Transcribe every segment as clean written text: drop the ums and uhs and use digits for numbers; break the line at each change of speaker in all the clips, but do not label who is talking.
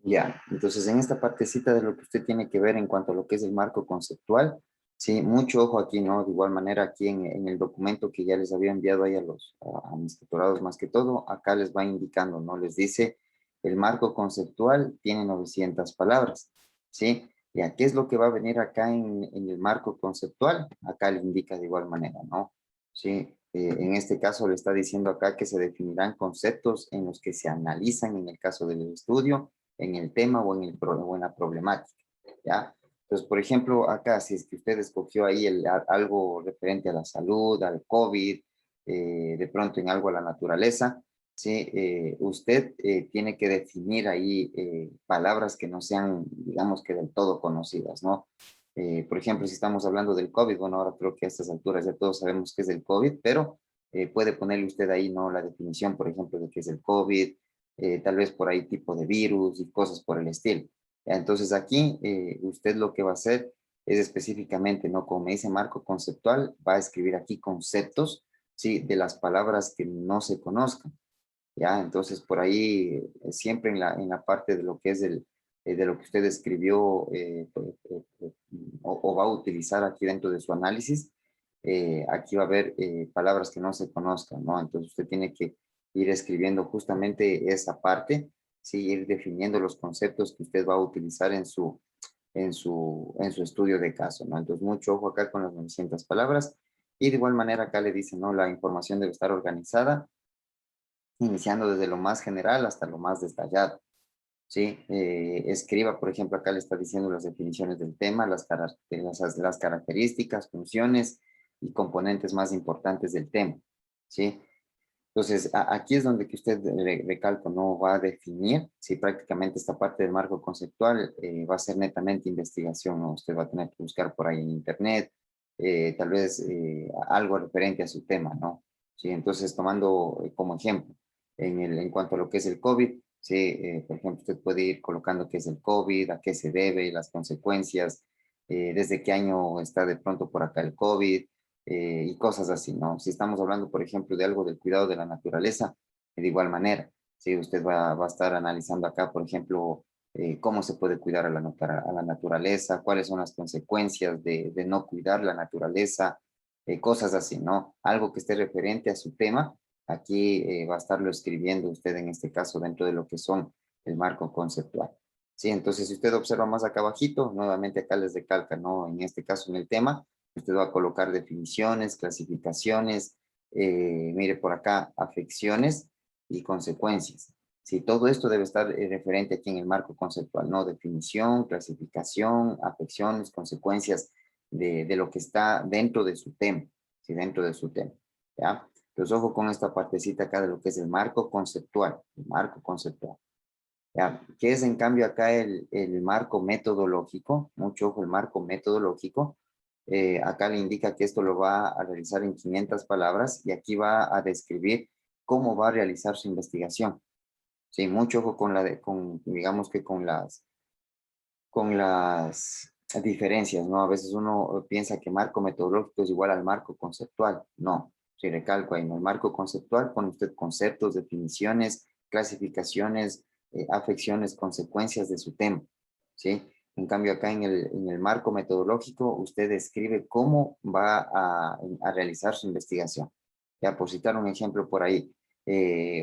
Ya, entonces en esta partecita de lo que usted tiene que ver en cuanto a lo que es el marco conceptual, sí, mucho ojo aquí, ¿no? De igual manera aquí en el documento que ya les había enviado ahí a mis tutorados más que todo, acá les va indicando, ¿no? Les dice, el marco conceptual tiene 900 palabras, ¿sí? Ya, ¿qué es lo que va a venir acá en el marco conceptual? Acá le indica de igual manera, ¿no? Sí, en este caso le está diciendo acá que se definirán conceptos en los que se analizan en el caso del estudio, en el tema o o en la problemática, ¿ya? Entonces, por ejemplo, acá, si es que usted escogió ahí algo referente a la salud, al COVID, de pronto en algo a la naturaleza, ¿sí? Usted tiene que definir ahí palabras que no sean, digamos que del todo conocidas, ¿no? Por ejemplo, si estamos hablando del COVID, bueno, ahora creo que a estas alturas ya todos sabemos qué es el COVID, pero puede ponerle usted ahí, ¿no? La definición, por ejemplo, de qué es el COVID, tal vez por ahí tipo de virus y cosas por el estilo. ¿Ya? Entonces aquí usted lo que va a hacer es específicamente, ¿no? Como me dice marco conceptual, va a escribir aquí conceptos, ¿sí? De las palabras que no se conozcan. ¿Ya? Entonces por ahí siempre en la parte de lo que es de lo que usted escribió o va a utilizar aquí dentro de su análisis, aquí va a haber palabras que no se conozcan, ¿no? Entonces usted tiene que ir escribiendo justamente esa parte, ¿sí? Ir definiendo los conceptos que usted va a utilizar en su estudio de caso, ¿no? Entonces mucho ojo acá con las 900 palabras y de igual manera acá le dice, ¿no? La información debe estar organizada iniciando desde lo más general hasta lo más detallado, ¿sí? Escriba, por ejemplo, acá le está diciendo las definiciones del tema, las características, funciones y componentes más importantes del tema, ¿sí? Entonces, aquí es donde que usted recalco, no va a definir, si prácticamente esta parte del marco conceptual va a ser netamente investigación, ¿no? Usted va a tener que buscar por ahí en internet, tal vez algo referente a su tema, ¿no? Sí, entonces, tomando como ejemplo, en cuanto a lo que es el COVID, sí, por ejemplo, usted puede ir colocando qué es el COVID, a qué se debe, las consecuencias, desde qué año está de pronto por acá el COVID, y cosas así, ¿no? Si estamos hablando, por ejemplo, de algo del cuidado de la naturaleza, de igual manera, si usted va a estar analizando acá, por ejemplo, cómo se puede cuidar a a la naturaleza, cuáles son las consecuencias de no cuidar la naturaleza, cosas así, ¿no? Algo que esté referente a su tema, aquí va a estarlo escribiendo usted en este caso dentro de lo que son el marco conceptual. Sí, entonces si usted observa más acá abajito, nuevamente acá les recalca, ¿no? En este caso en el tema, usted va a colocar definiciones, clasificaciones, mire por acá, afecciones y consecuencias. Sí, todo esto debe estar referente aquí en el marco conceptual, ¿no? Definición, clasificación, afecciones, consecuencias de lo que está dentro de su tema, sí, dentro de su tema, ¿ya? Entonces, ojo con esta partecita acá de lo que es el marco conceptual. ¿Ya? ¿Qué es en cambio acá el marco metodológico? Mucho ojo, el marco metodológico. Acá le indica que esto lo va a realizar en 500 palabras y aquí va a describir cómo va a realizar su investigación. Sí, mucho ojo con digamos que con las diferencias, ¿no? A veces uno piensa que marco metodológico es igual al marco conceptual. No, si recalco ahí, en el marco conceptual pone usted conceptos, definiciones, clasificaciones, afecciones, consecuencias de su tema, ¿sí? En cambio, acá en el marco metodológico, usted describe cómo va a realizar su investigación. Ya, por citar un ejemplo por ahí,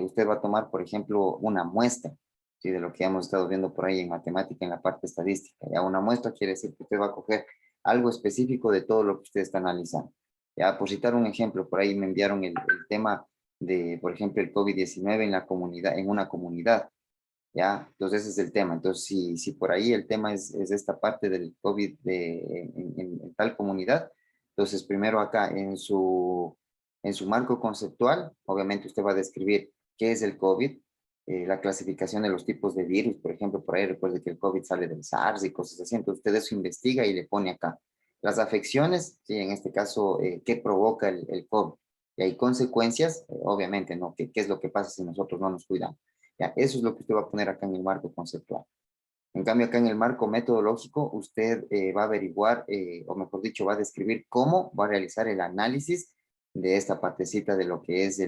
usted va a tomar, por ejemplo, una muestra, ¿sí? De lo que hemos estado viendo por ahí en matemática, en la parte estadística. Ya, una muestra quiere decir que usted va a coger algo específico de todo lo que usted está analizando. Ya, por citar un ejemplo, por ahí me enviaron el tema de, por ejemplo, el COVID-19 en la comunidad, en una comunidad. ¿Ya? Entonces ese es el tema. Entonces, si por ahí el tema es esta parte del COVID en tal comunidad, entonces primero acá en su marco conceptual, obviamente usted va a describir qué es el COVID, la clasificación de los tipos de virus, por ejemplo, por ahí recuerde que el COVID sale del SARS y cosas así, entonces usted eso investiga y le pone acá. Las afecciones, sí, en este caso, ¿qué provoca el COVID? Y hay consecuencias, obviamente, ¿no? ¿Qué es lo que pasa si nosotros no nos cuidamos? Ya, eso es lo que usted va a poner acá en el marco conceptual. En cambio, acá en el marco metodológico, usted va a averiguar, o mejor dicho, va a describir cómo va a realizar el análisis de esta partecita de lo que es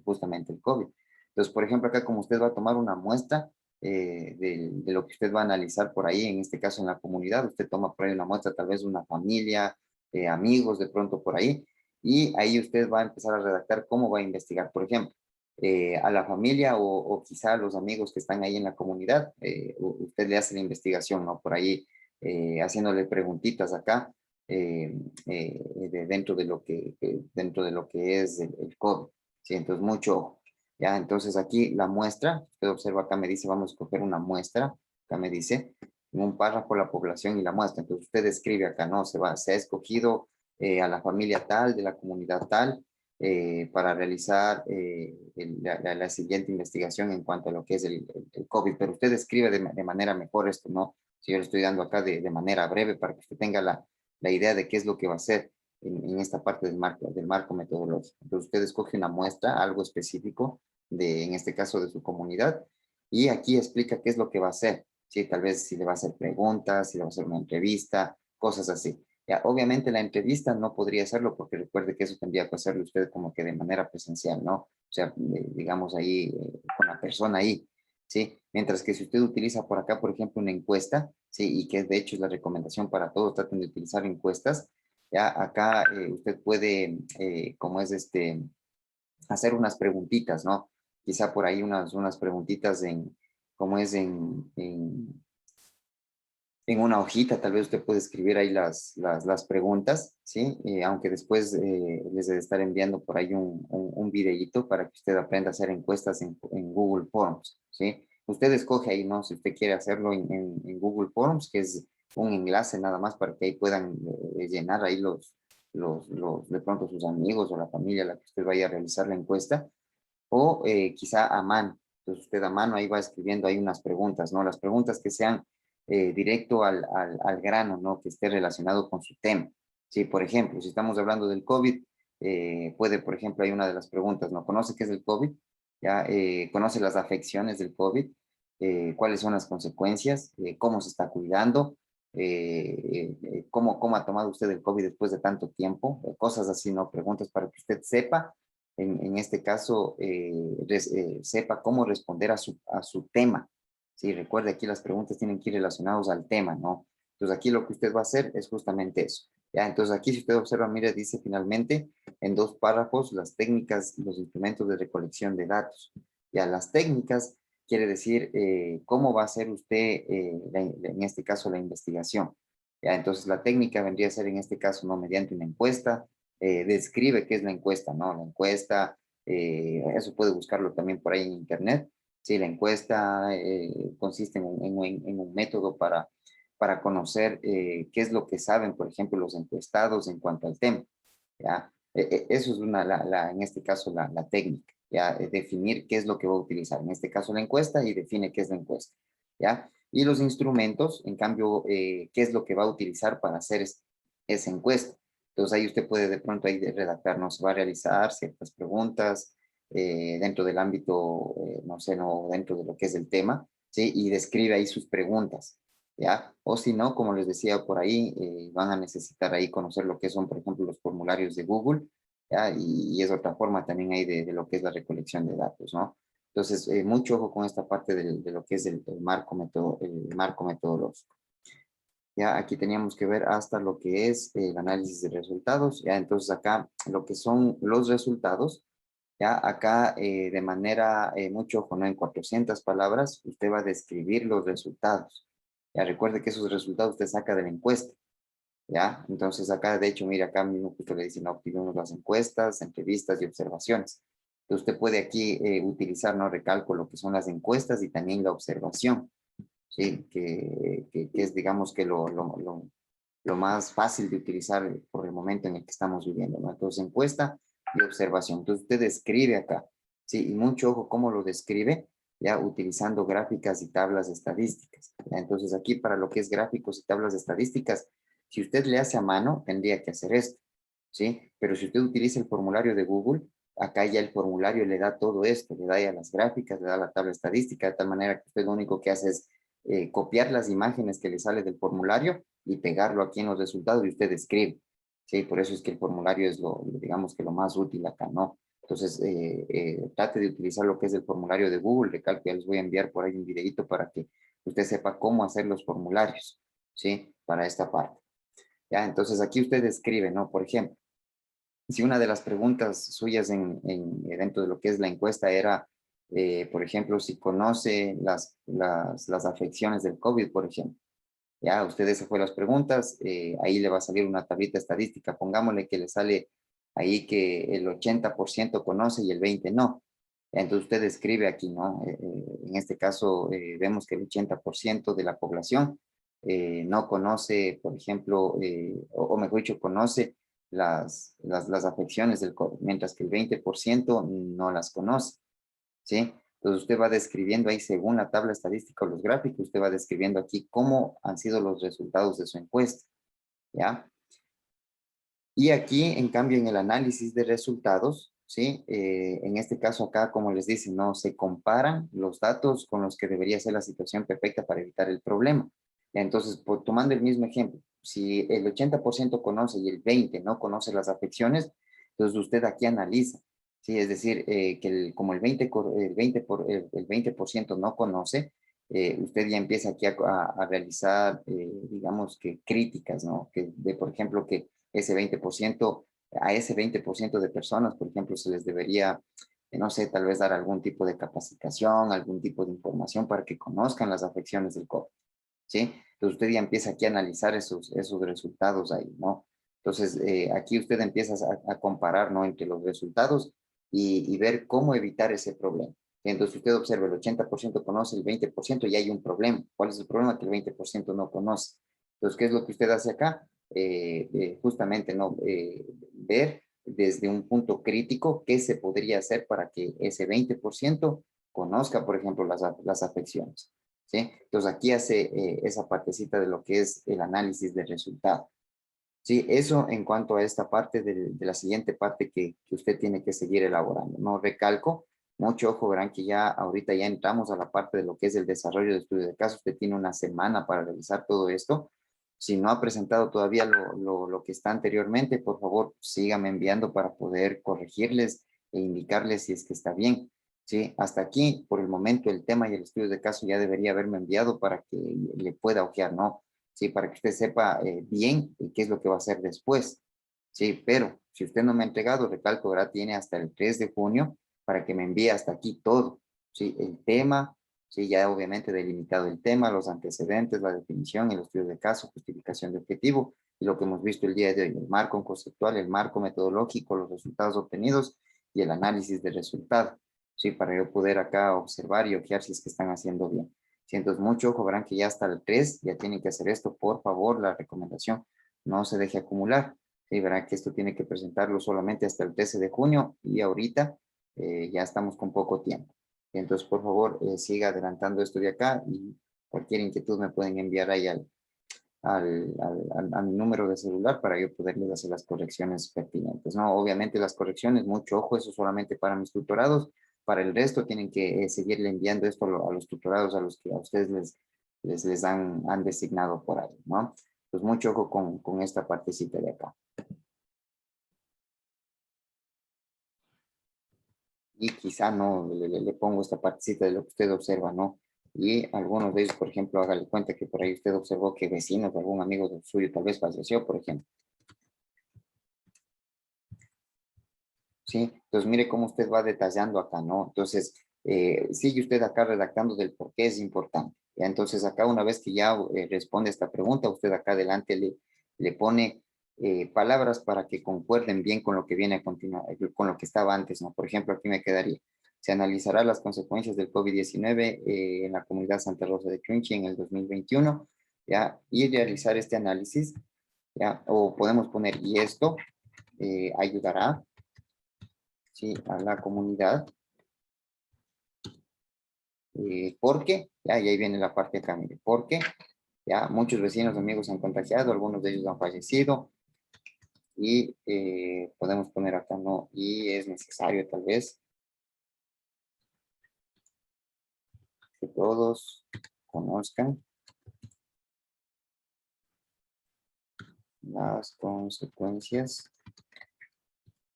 justamente el COVID. Entonces, por ejemplo, acá como usted va a tomar una muestra, de lo que usted va a analizar por ahí, en este caso en la comunidad. Usted toma por ahí una muestra, tal vez de una familia, amigos, de pronto por ahí, y ahí usted va a empezar a redactar cómo va a investigar, por ejemplo, a la familia o quizá a los amigos que están ahí en la comunidad, usted le hace la investigación, ¿no? Por ahí haciéndole preguntitas acá dentro de lo que es el COVID. ¿Sí? Entonces, mucho ojo. Ya, entonces aquí la muestra, usted observa acá me dice, vamos a escoger una muestra, acá me dice, en un párrafo la población y la muestra. Entonces usted escribe acá, ¿no? Se ha escogido a la familia tal, de la comunidad tal, para realizar la siguiente investigación en cuanto a lo que es el COVID. Pero usted escribe de manera mejor esto, ¿no? Si yo le estoy dando acá de manera breve para que usted tenga la idea de qué es lo que va a hacer en esta parte del marco metodológico. Entonces usted escoge una muestra, algo específico, en este caso de su comunidad, y aquí explica qué es lo que va a hacer. ¿Sí? Tal vez si le va a hacer preguntas, si le va a hacer una entrevista, cosas así. Ya, obviamente la entrevista no podría hacerlo porque recuerde que eso tendría que hacerlo usted como que de manera presencial, ¿no? O sea, digamos ahí, con la persona ahí, ¿sí? Mientras que si usted utiliza por acá, por ejemplo, una encuesta, ¿sí? Y que de hecho es la recomendación para todos, traten de utilizar encuestas, ya acá usted puede, como es hacer unas preguntitas, ¿no? Quizá por ahí unas preguntitas como es en una hojita, tal vez usted puede escribir ahí las preguntas, ¿sí? Aunque después les debe estar enviando por ahí un videíto para que usted aprenda a hacer encuestas en Google Forms, ¿sí? Usted escoge ahí, ¿no? Si usted quiere hacerlo en Google Forms, que es un enlace nada más para que ahí puedan llenar ahí de pronto sus amigos o la familia a la que usted vaya a realizar la encuesta, o quizá a mano. Entonces usted a mano ahí va escribiendo ahí unas preguntas, ¿no? Las preguntas que sean directo al grano, ¿no? Que esté relacionado con su tema. Sí, por ejemplo, si estamos hablando del COVID, puede, por ejemplo, hay una de las preguntas, ¿no? ¿Conoce qué es el COVID? ¿Ya? ¿Conoce las afecciones del COVID? ¿Cuáles son las consecuencias? ¿Cómo se está cuidando? ¿Cómo ha tomado usted el COVID después de tanto tiempo? Cosas así, ¿no? Preguntas para que usted sepa en este caso, sepa cómo responder a su tema. Sí, recuerde, aquí las preguntas tienen que ir relacionadas al tema, ¿no? Entonces, aquí lo que usted va a hacer es justamente eso. ¿Ya? Entonces, aquí si usted observa, mire, dice finalmente en 2 párrafos las técnicas y los instrumentos de recolección de datos. Ya, las técnicas quiere decir cómo va a hacer usted, en este caso, la investigación. Ya, entonces, la técnica vendría a ser en este caso, ¿no? Mediante una encuesta, describe qué es la encuesta, ¿no? La encuesta, eso puede buscarlo también por ahí en internet. Sí, la encuesta consiste en un método para conocer qué es lo que saben, por ejemplo, los encuestados en cuanto al tema. ¿Ya? Eso es en este caso, la técnica. ¿Ya? Definir qué es lo que va a utilizar. En este caso, la encuesta y define qué es la encuesta. ¿Ya? Y los instrumentos, en cambio, qué es lo que va a utilizar para hacer esa encuesta. Entonces ahí usted puede de pronto ahí redactar, no se va a realizar ciertas preguntas dentro del ámbito, no sé, no dentro de lo que es el tema, ¿sí? Y describe ahí sus preguntas, ¿ya? O si no, como les decía por ahí, van a necesitar ahí conocer lo que son, por ejemplo, los formularios de Google, ¿ya? Y es otra forma también ahí de lo que es la recolección de datos, ¿no? Entonces, mucho ojo con esta parte de lo que es el marco metodológico. Ya aquí teníamos que ver hasta lo que es el análisis de resultados. Ya entonces acá lo que son los resultados, ya acá de manera, mucho ojo, ¿no? En 400 palabras, usted va a describir los resultados. Ya recuerde que esos resultados usted saca de la encuesta. Ya, entonces acá de hecho, mire, acá mismo justo le dicen, no, obtuvimos las encuestas, entrevistas y observaciones. Entonces usted puede aquí utilizar, ¿no? Recalco lo que son las encuestas y también la observación. ¿Sí? Que es, digamos, que lo más fácil de utilizar por el momento en el que estamos viviendo, ¿no? Entonces, encuesta y observación. Entonces, usted describe acá, ¿sí? Y mucho ojo cómo lo describe, ya utilizando gráficas y tablas estadísticas. ¿Ya? Entonces, aquí para lo que es gráficos y tablas estadísticas, si usted le hace a mano, tendría que hacer esto, ¿sí? Pero si usted utiliza el formulario de Google, acá ya el formulario le da todo esto, le da ya las gráficas, le da la tabla estadística, de tal manera que usted lo único que hace es copiar las imágenes que le sale del formulario y pegarlo aquí en los resultados y usted escribe. Sí, por eso es que el formulario es digamos que lo más útil acá, ¿no? Entonces, trate de utilizar lo que es el formulario de Google. Recalco, ya les voy a enviar por ahí un videito para que usted sepa cómo hacer los formularios, ¿sí? Para esta parte. Ya, entonces aquí usted escribe, ¿no? Por ejemplo, si una de las preguntas suyas dentro de lo que es la encuesta era, por ejemplo, si conoce las afecciones del COVID, por ejemplo. Ya, usted esas fue las preguntas, ahí le va a salir una tablita estadística, pongámosle que le sale ahí que el 80% conoce y el 20% no. Entonces usted escribe aquí, ¿no? En este caso vemos que el 80% de la población no conoce, por ejemplo, o mejor dicho, conoce las afecciones del COVID, mientras que el 20% no las conoce, ¿sí? Entonces usted va describiendo ahí según la tabla estadística o los gráficos, usted va describiendo aquí cómo han sido los resultados de su encuesta, ¿ya? Y aquí, en cambio, en el análisis de resultados, ¿sí? En este caso acá, como les dice, no se comparan los datos con los que debería ser la situación perfecta para evitar el problema. Entonces, tomando el mismo ejemplo, si el 80% conoce y el 20% no conoce las afecciones, entonces usted aquí analiza, ¿sí? Es decir, que como el 20% no conoce, usted ya empieza aquí a realizar, digamos que críticas, ¿no? Por ejemplo, que ese 20%, a ese 20% de personas, por ejemplo, se les debería, no sé, tal vez dar algún tipo de capacitación, algún tipo de información para que conozcan las afecciones del COVID, ¿sí? Entonces usted ya empieza aquí a analizar esos resultados ahí, ¿no? Entonces aquí usted empieza a comparar, ¿no? Entre los resultados y ver cómo evitar ese problema. Entonces usted observa, el 80% conoce, el 20% y hay un problema. ¿Cuál es el problema? Que el 20% no conoce. Entonces, ¿qué es lo que usted hace acá? Justamente, ¿no? Ver desde un punto crítico qué se podría hacer para que ese 20% conozca, por ejemplo, las afecciones, ¿sí? Entonces aquí hace esa partecita de lo que es el análisis de resultado. Sí, eso en cuanto a esta parte de la siguiente parte que usted tiene que seguir elaborando. No recalco, mucho ojo, verán que ya ahorita ya entramos a la parte de lo que es el desarrollo de estudio de caso. Usted tiene una semana para realizar todo esto. Si no ha presentado todavía lo que está anteriormente, por favor, sígame enviando para poder corregirles e indicarles si es que está bien. Sí, hasta aquí, por el momento, el tema y el estudio de caso ya debería haberme enviado para que le pueda ojear, ¿no? Sí, para que usted sepa bien qué es lo que va a hacer después. Sí, pero si usted no me ha entregado, recalco, ¿verdad? Tiene hasta el 3 de junio para que me envíe hasta aquí todo. Sí, el tema, sí, ya obviamente delimitado el tema, los antecedentes, la definición, el estudio de caso, justificación de objetivo y lo que hemos visto el día de hoy, el marco conceptual, el marco metodológico, los resultados obtenidos y el análisis de resultado. Sí, para yo poder acá observar y ojear si es que están haciendo bien. Sí, entonces, mucho ojo, verán que ya hasta el 3 ya tienen que hacer esto, por favor, la recomendación, no se deje acumular. Sí, verán que esto tiene que presentarlo solamente hasta el 13 de junio y ahorita ya estamos con poco tiempo. Entonces, por favor, siga adelantando esto de acá y cualquier inquietud me pueden enviar ahí a mi número de celular para yo poderles hacer las correcciones pertinentes, ¿no? Obviamente las correcciones, mucho ojo, eso solamente para mis tutorados. Para el resto tienen que seguirle enviando esto a los tutorados a los que a ustedes les han designado por ahí, ¿no? Pues mucho ojo con esta partecita de acá. Y quizá no le pongo esta partecita de lo que usted observa, ¿no? Y algunos de ellos, por ejemplo, hágale cuenta que por ahí usted observó que vecinos, algún amigo del suyo tal vez falleció, por ejemplo. ¿Sí? Entonces, mire cómo usted va detallando acá, ¿no? Entonces, sigue usted acá redactando del por qué es importante. ¿Ya? Entonces, acá una vez que ya responde esta pregunta, usted acá adelante le pone palabras para que concuerden bien con lo que viene a continuar, con lo que estaba antes, ¿no? Por ejemplo, aquí me quedaría, se analizará las consecuencias del COVID-19 en la comunidad Santa Rosa de Chunchi en el 2021, ¿ya? Y realizar este análisis, ¿ya? O podemos poner, y esto ayudará, ¿sí? A la comunidad, porque, ya, y ahí viene la parte acá, mire, porque ya muchos vecinos, amigos se han contagiado, algunos de ellos han fallecido, y podemos poner acá, no, y es necesario tal vez que todos conozcan las consecuencias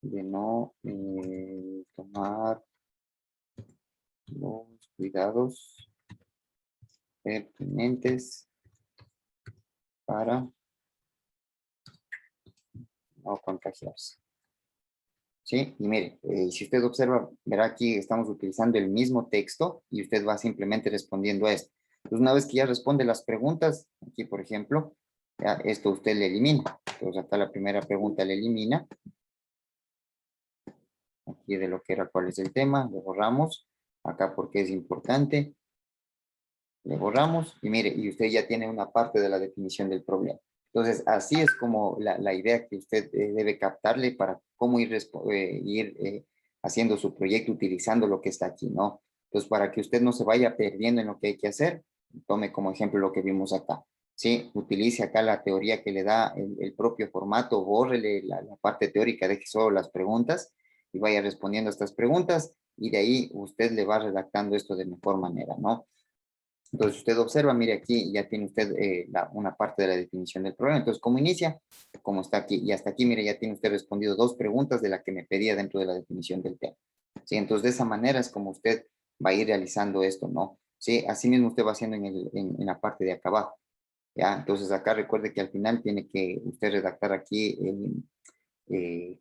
de no tomar los cuidados pertinentes para no contagiarse. ¿Sí? Y mire, si usted observa, verá aquí estamos utilizando el mismo texto y usted va simplemente respondiendo a esto. Entonces, una vez que ya responde las preguntas, aquí por ejemplo, ya esto usted le elimina. Entonces, acá la primera pregunta le elimina. Aquí de lo que era cuál es el tema, le borramos. Acá porque es importante, le borramos. Y mire, y usted ya tiene una parte de la definición del problema. Entonces, así es como la idea que usted debe captarle para cómo ir haciendo su proyecto utilizando lo que está aquí, ¿no? Entonces, para que usted no se vaya perdiendo en lo que hay que hacer, tome como ejemplo lo que vimos acá. Sí, utilice acá la teoría que le da el propio formato, bórrele la parte teórica, deje solo las preguntas y vaya respondiendo a estas preguntas y de ahí usted le va redactando esto de mejor manera, ¿no? Entonces usted observa, mire aquí ya tiene usted una parte de la definición del problema. Entonces, ¿cómo inicia? Como está aquí. Y hasta aquí, mire, ya tiene usted respondido dos preguntas de la que me pedía dentro de la definición del tema. ¿Sí? Entonces, de esa manera es como usted va a ir realizando esto, ¿no? Sí, así mismo usted va haciendo en la parte de acá abajo. ¿Ya? Entonces, acá recuerde que al final tiene que usted redactar aquí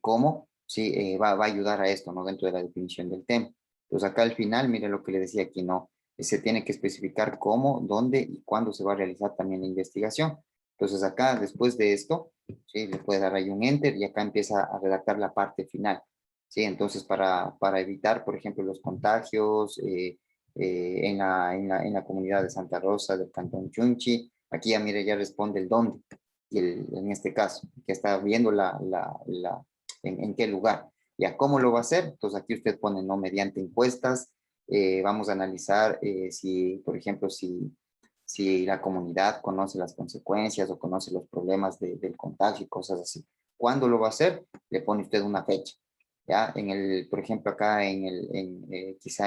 cómo, ¿sí? Va a ayudar a esto, ¿no? Dentro de la definición del tema. Entonces, acá al final, mire lo que le decía aquí, ¿no? Se tiene que especificar cómo, dónde y cuándo se va a realizar también la investigación. Entonces acá, después de esto, ¿sí? Le puede dar ahí un enter y acá empieza a redactar la parte final. ¿Sí? Entonces, para evitar, por ejemplo, los contagios en la comunidad de Santa Rosa, del Cantón Chunchi, aquí ya, mire, ya responde el dónde, y en este caso, que está viendo en qué lugar. ¿Ya cómo lo va a hacer? Entonces aquí usted pone, ¿no? Mediante encuestas, vamos a analizar si, por ejemplo, si la comunidad conoce las consecuencias o conoce los problemas del contagio y cosas así. ¿Cuándo lo va a hacer? Le pone usted una fecha. ¿Ya? Por ejemplo, acá quizá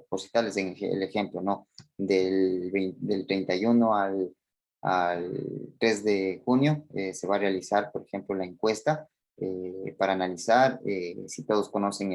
por citarles el ejemplo, ¿no? Del 31 al 3 de junio se va a realizar, por ejemplo, la encuesta para analizar si todos conocen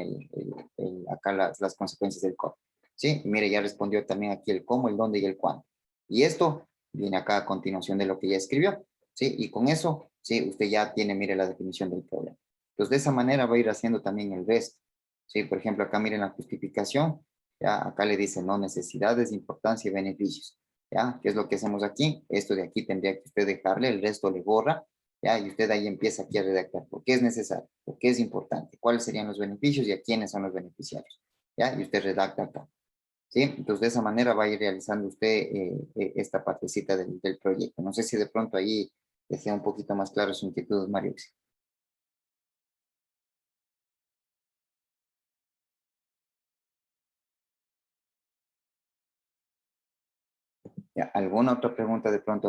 acá las consecuencias del COVID. Sí, y mire, ya respondió también aquí el cómo, el dónde y el cuándo. Y esto viene acá a continuación de lo que ya escribió. Sí, y con eso, sí, usted ya tiene, mire, la definición del problema. Entonces, de esa manera va a ir haciendo también el resto. Sí, por ejemplo, acá miren la justificación. Ya, acá le dice, no, necesidades, importancia y beneficios. ¿Ya? ¿Qué es lo que hacemos aquí? Esto de aquí tendría que usted dejarle, el resto le borra. ¿Ya? Y usted ahí empieza aquí a redactar por qué es necesario, por qué es importante, cuáles serían los beneficios y a quiénes son los beneficiarios. ¿Ya? Y usted redacta acá. ¿Sí? Entonces, de esa manera va a ir realizando usted esta partecita del proyecto. No sé si de pronto ahí decía un poquito más claro su inquietud, Mario. ¿Ya? ¿Alguna otra pregunta de pronto?